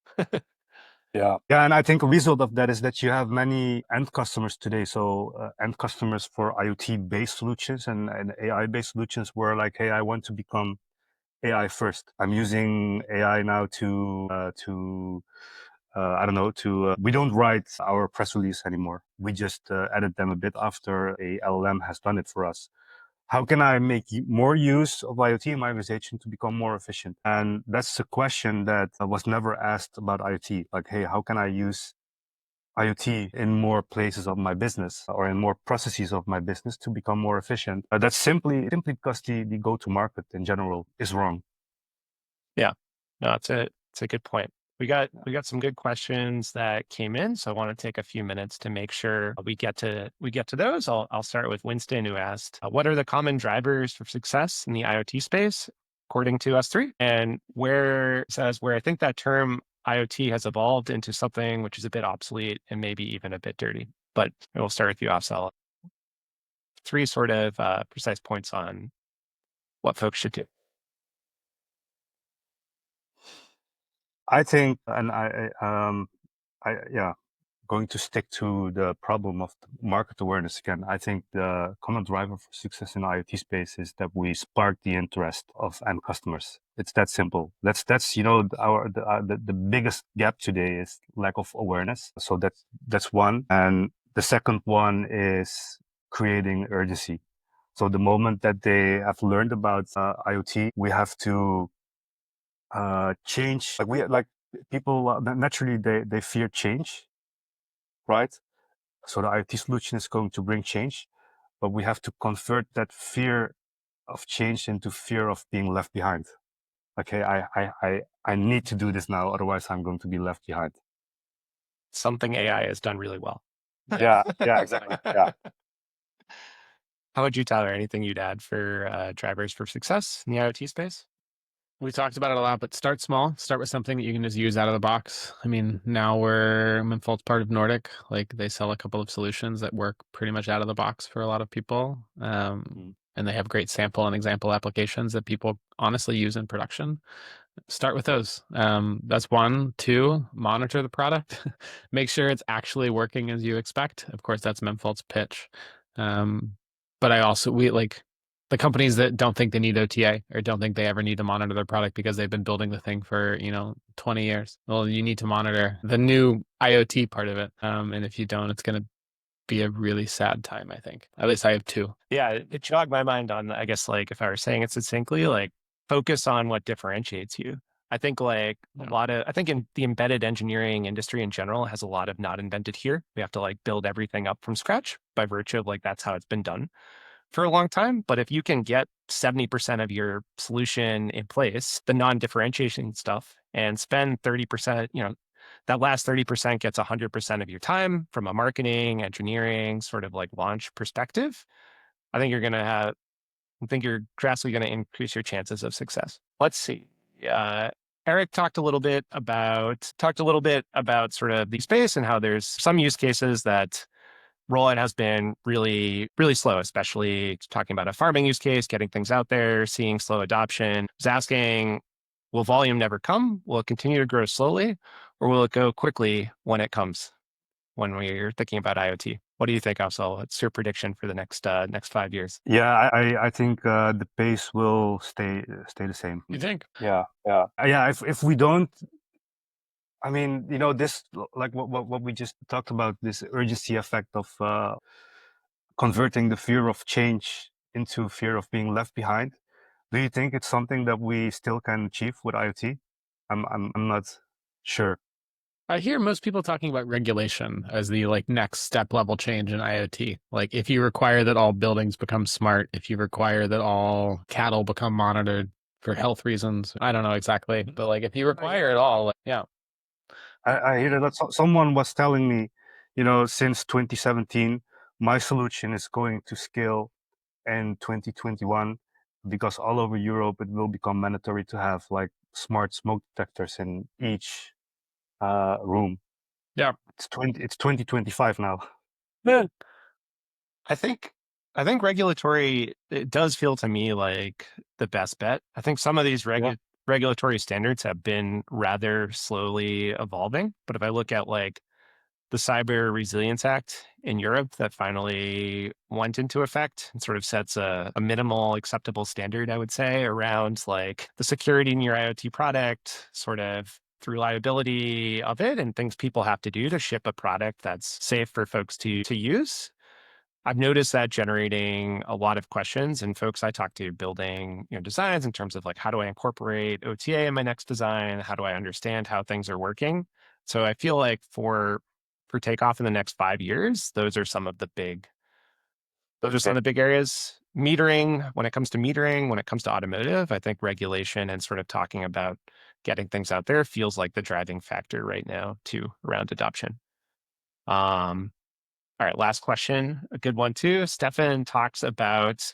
Yeah. And I think a result of that is that you have many end customers today. So end customers for IoT-based solutions and AI-based solutions were like, hey, I want to become AI first. I'm using AI now we don't write our press release anymore. We just edit them a bit after a LLM has done it for us. How can I make more use of IoT in my organization to become more efficient? And that's a question that was never asked about IoT. Like, hey, how can I use IoT in more places of my business or in more processes of my business to become more efficient? That's simply because the go-to-market in general is wrong. Yeah, no, it's a good point. We got some good questions that came in, so I want to take a few minutes to make sure we get to those. I'll start with Winston, who asked, "What are the common drivers for success in the IoT space, according to us three?" And where I think that term IoT has evolved into something which is a bit obsolete and maybe even a bit dirty. But we'll start with you, Afzal. Three sort of precise points on what folks should do. I think, and going to stick to the problem of market awareness again. I think the common driver for success in the IoT space is that we spark the interest of end customers. It's that simple. That's the biggest gap today is lack of awareness. So that's one, and the second one is creating urgency. So the moment that they have learned about IoT, we have to change. Like people naturally they fear change, right? So the IoT solution is going to bring change, but we have to convert that fear of change into fear of being left behind. Okay, I need to do this now, otherwise I'm going to be left behind. Something AI has done really well. Yeah, exactly. Yeah. How about you, Tyler? Anything you'd add for drivers for success in the IoT space? We talked about it a lot, but start small. Start with something that you can just use out of the box. I mean, now we're Memfault's part of Nordic. Like they sell a couple of solutions that work pretty much out of the box for a lot of people. And they have great sample and example applications that people honestly use in production. Start with those. That's one. Two, monitor the product. Make sure it's actually working as you expect. Of course, that's Memfault's pitch. But we like the companies that don't think they need OTA or don't think they ever need to monitor their product because they've been building the thing for 20 years. Well, you need to monitor the new IoT part of it. And if you don't, it's going to be a really sad time, I think. At least I have two. Yeah, it jogged my mind on, I guess, like if I were saying it succinctly, like focus on what differentiates you. I think I think in the embedded engineering industry in general has a lot of not invented here. We have to like build everything up from scratch by virtue of like that's how it's been done for a long time. But if you can get 70% of your solution in place, the non-differentiation stuff, and spend 30%, that last 30% gets 100% of your time from a marketing, engineering, sort of like launch perspective, I think you're drastically going to increase your chances of success. Let's see. Eric talked a little bit about sort of the space and how there's some use cases that rollout has been really, really slow, especially talking about a farming use case, getting things out there, seeing slow adoption. I was asking, will volume never come? Will it continue to grow slowly? Or will it go quickly when it comes, when we're thinking about IoT? What do you think, Afzal? What's your prediction for the next 5 years? Yeah, I think the pace will stay the same. You think? Yeah. If we don't, I mean, this, like what we just talked about, this urgency effect of converting the fear of change into fear of being left behind. Do you think it's something that we still can achieve with IoT? I'm not sure. I hear most people talking about regulation as the next step level change in IoT. Like if you require that all buildings become smart, if you require that all cattle become monitored for health reasons, I don't know exactly, but if you require it all, yeah. I hear that someone was telling me, since 2017, my solution is going to scale in 2021 because all over Europe it will become mandatory to have like smart smoke detectors in each room. Yeah. It's 2025 now. Yeah. I think regulatory, it does feel to me like the best bet. I think some of these regulatory standards have been rather slowly evolving. But if I look at the Cyber Resilience Act in Europe that finally went into effect and sort of sets a minimal acceptable standard, I would say, around the security in your IoT product, sort of through reliability of it and things people have to do to ship a product that's safe for folks to use. I've noticed that generating a lot of questions and folks I talk to building designs in terms of how do I incorporate OTA in my next design? How do I understand how things are working? So I feel like for takeoff in the next 5 years, those are some of the big areas. Metering, when it comes to automotive, I think regulation and sort of talking about getting things out there feels like the driving factor right now too around adoption. All right, last question, a good one too. Stefan talks about,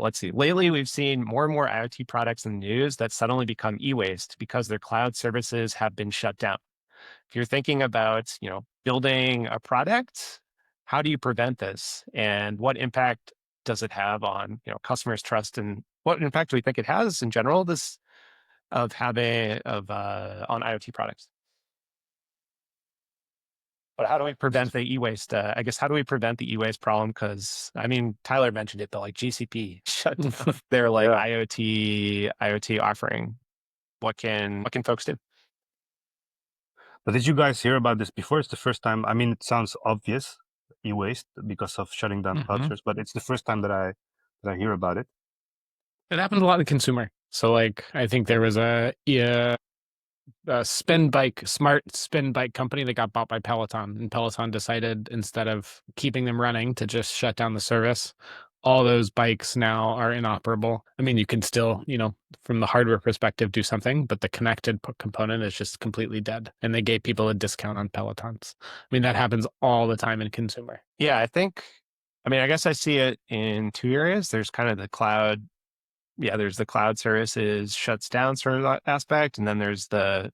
let's see, lately we've seen more and more IoT products in the news that suddenly become e-waste because their cloud services have been shut down. If you're thinking about, building a product, how do you prevent this? And what impact does it have on, customers' trust, and what impact do we think it has in general, on IoT products? But how do we prevent the e-waste? I guess, how do we prevent the e-waste problem? Because I mean, Tyler mentioned it, but GCP shut down their IoT offering. What can folks do? But did you guys hear about this before? It's the first time. I mean, it sounds obvious, e-waste, because of shutting down cloud servers, but it's the first time that I hear about it. It happens a lot in consumer. So I think there was a smart spin bike company that got bought by Peloton, and Peloton decided instead of keeping them running to just shut down the service. All those bikes now are inoperable. I mean, you can still, from the hardware perspective, do something, but the connected component is just completely dead. And they gave people a discount on Pelotons. I mean, that happens all the time in consumer. Yeah, I guess I see it in two areas. There's kind of the cloud. Yeah, there's the cloud services shuts down sort of aspect. And then there's I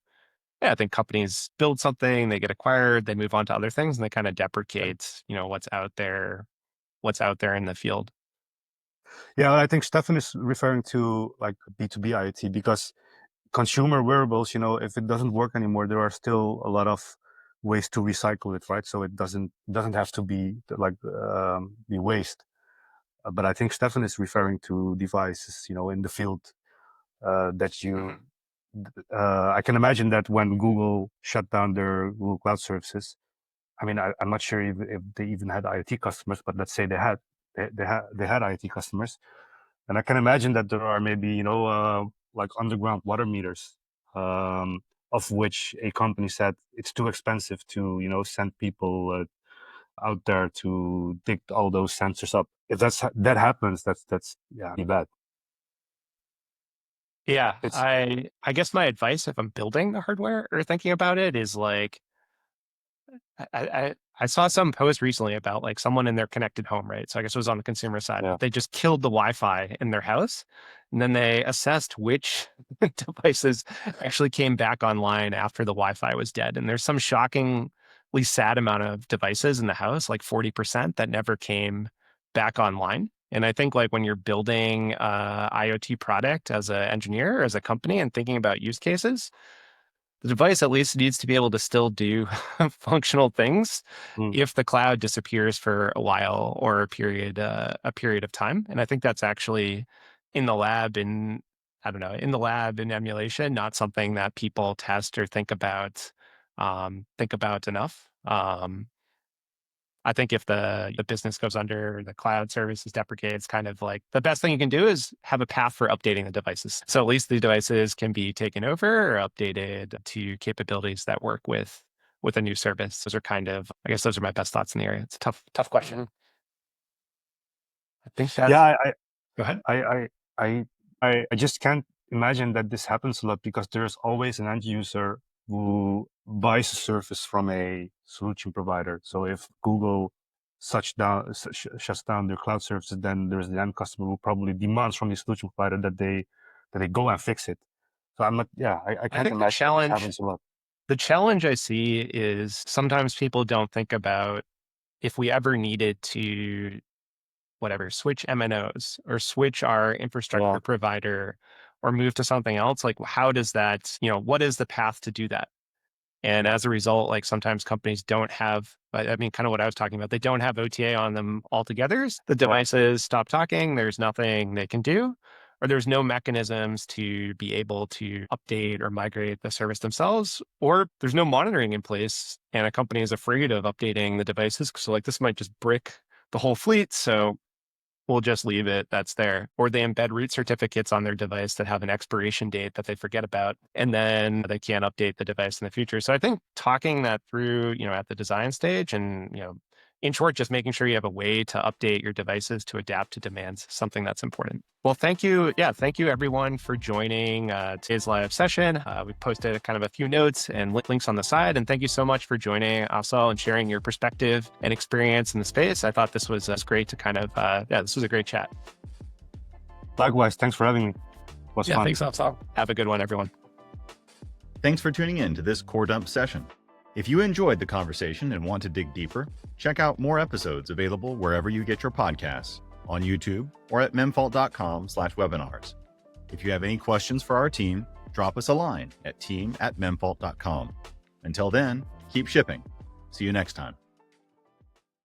think companies build something, they get acquired, they move on to other things, and they kind of deprecate, what's out there in the field. Yeah, I think Stefan is referring to B2B IoT, because consumer wearables, if it doesn't work anymore, there are still a lot of ways to recycle it, right? So it doesn't have to be be waste. But I think Stefan is referring to devices, in the field that you. I can imagine that when Google shut down their Google Cloud services, I mean, I'm not sure if they even had IoT customers, but let's say they had IoT customers, and I can imagine that there are maybe underground water meters, of which a company said it's too expensive to send people out there to dig all those sensors up. If that happens, that's bad. Yeah, I guess my advice if I'm building the hardware or thinking about it is I saw some post recently about someone in their connected home, right? So I guess it was on the consumer side. Yeah. They just killed the Wi-Fi in their house, and then they assessed which devices actually came back online after the Wi-Fi was dead. And there's some shockingly sad amount of devices in the house, like 40%, that never came back online. And I think when you're building a IoT product as an engineer or as a company and thinking about use cases, the device at least needs to be able to still do functional things if the cloud disappears for a while or a period of time. And I think that's actually in the lab in emulation, not something that people test or think about enough. I think if the business goes under, the cloud services deprecate, it's kind of like the best thing you can do is have a path for updating the devices. So at least the devices can be taken over or updated to capabilities that work with a new service. Those are my best thoughts in the area. It's a tough question. I think that's... Yeah, Go ahead. I just can't imagine that this happens a lot because there's always an end user who buys a service from a solution provider. So if Google shuts down their cloud services, then there's the end customer who probably demands from the solution provider that they go and fix it. So I can't imagine that happens a lot. The challenge I see is sometimes people don't think about if we ever needed to switch MNOs or switch our infrastructure provider or move to something else, like how does that, what is the path to do that? And as a result, like sometimes companies don't have, kind of what I was talking about, they don't have OTA on them altogether. The devices stop talking, there's nothing they can do, or there's no mechanisms to be able to update or migrate the service themselves, or there's no monitoring in place and a company is afraid of updating the devices. So like this might just brick the whole fleet. So we'll just leave it, that's there. Or they embed root certificates on their device that have an expiration date that they forget about, and then they can't update the device in the future. So I think talking that through, at the design stage and, in short, just making sure you have a way to update your devices to adapt to demands, something that's important. Well, thank you. Yeah, thank you everyone for joining today's live session. We posted kind of a few notes and links on the side. And thank you so much for joining, Afzal, and sharing your perspective and experience in the space. I thought this was great to kind of, this was a great chat. Likewise, thanks for having me. It was fun. Thanks, Afzal. Have a good one, everyone. Thanks for tuning in to this Coredump session. If you enjoyed the conversation and want to dig deeper, check out more episodes available wherever you get your podcasts, on YouTube or at memfault.com/webinars. If you have any questions for our team, drop us a line at team@memfault.com. Until then, keep shipping. See you next time.